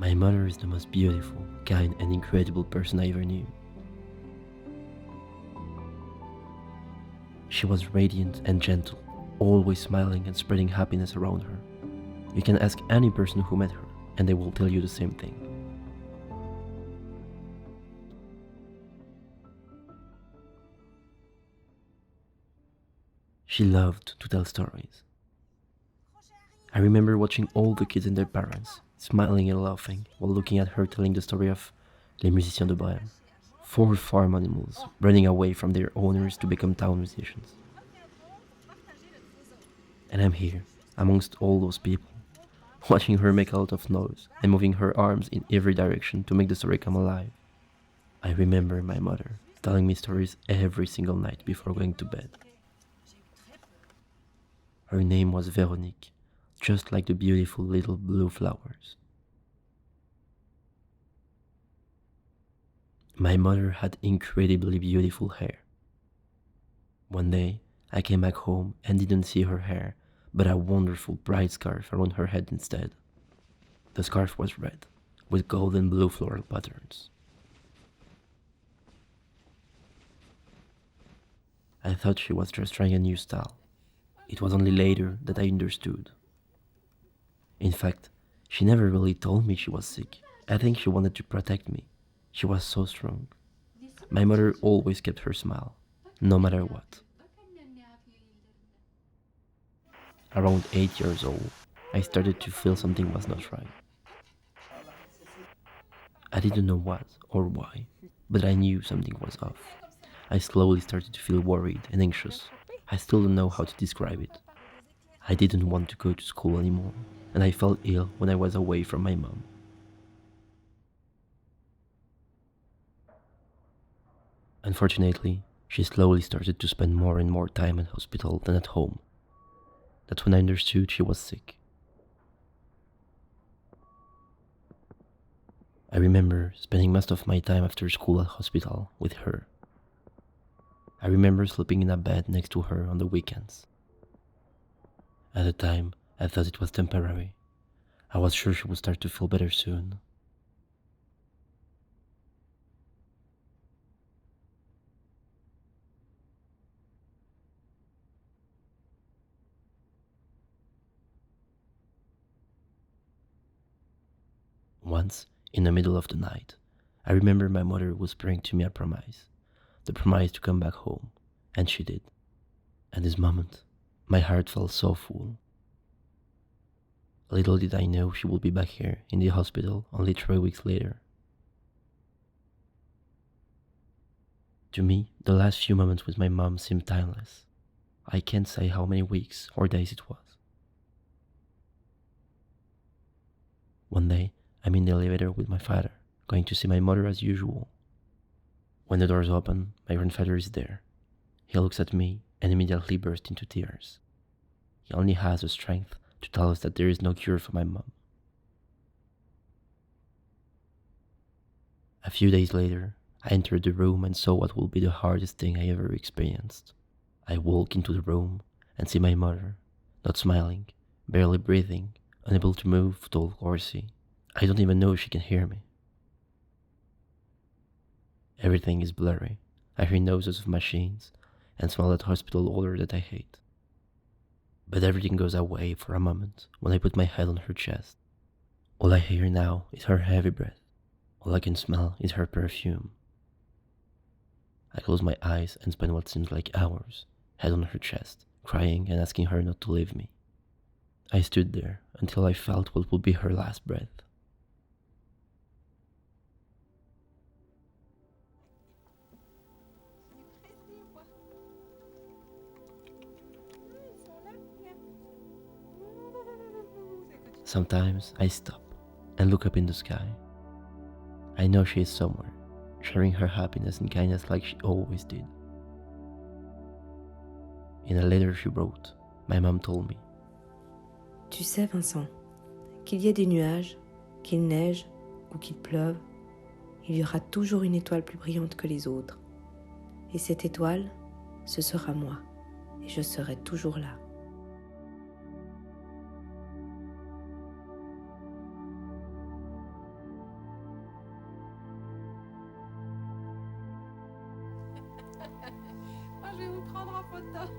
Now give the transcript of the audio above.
My mother is the most beautiful, kind and incredible person I ever knew. She was radiant and gentle, always smiling and spreading happiness around her. You can ask any person who met her, and they will tell you the same thing. She loved to tell stories. I remember watching all the kids and their parents, smiling and laughing while looking at her telling the story of Les Musiciens de Brême, 4 farm animals running away from their owners to become town musicians. And I'm here, amongst all those people, watching her make a lot of noise and moving her arms in every direction to make the story come alive. I remember my mother telling me stories every single night before going to bed. Her name was Véronique, just like the beautiful little blue flowers. My mother had incredibly beautiful hair. One day, I came back home and didn't see her hair, but a wonderful bright scarf around her head instead. The scarf was red, with gold and blue floral patterns. I thought she was just trying a new style. It was only later that I understood. In fact, she never really told me she was sick. I think she wanted to protect me. She was so strong. My mother always kept her smile, no matter what. Around 8 years old, I started to feel something was not right. I didn't know what or why, but I knew something was off. I slowly started to feel worried and anxious. I still don't know how to describe it. I didn't want to go to school anymore, and I felt ill when I was away from my mom. Unfortunately, she slowly started to spend more and more time at hospital than at home. That's when I understood she was sick. I remember spending most of my time after school at hospital with her. I remember sleeping in a bed next to her on the weekends. At the time, I thought it was temporary. I was sure she would start to feel better soon. Once, in the middle of the night, I remember my mother whispering to me a promise. The promise to come back home, and she did. At this moment, my heart felt so full. Little did I know she would be back here in the hospital only 3 weeks later. To me, the last few moments with my mom seemed timeless. I can't say how many weeks or days it was. One day, I'm in the elevator with my father, going to see my mother as usual. When the doors open, my grandfather is there. He looks at me and immediately bursts into tears. He only has the strength to tell us that there is no cure for my mom. A few days later, I entered the room and saw what will be the hardest thing I ever experienced. I walk into the room and see my mother, not smiling, barely breathing, unable to move, talk, or see. I don't even know if she can hear me. Everything is blurry. I hear noises of machines and smell that hospital odor that I hate. But everything goes away for a moment when I put my head on her chest. All I hear now is her heavy breath. All I can smell is her perfume. I close my eyes and spend what seems like hours, head on her chest, crying and asking her not to leave me. I stood there until I felt what would be her last breath. Sometimes I stop and look up in the sky. I know she is somewhere, sharing her happiness and kindness like she always did. In a letter she wrote, my mom told me, Tu sais, Vincent, qu'il y ait des nuages, qu'il neige ou qu'il pleuve, il y aura toujours une étoile plus brillante que les autres. Et cette étoile, ce sera moi, et je serai toujours là. prendre en photo.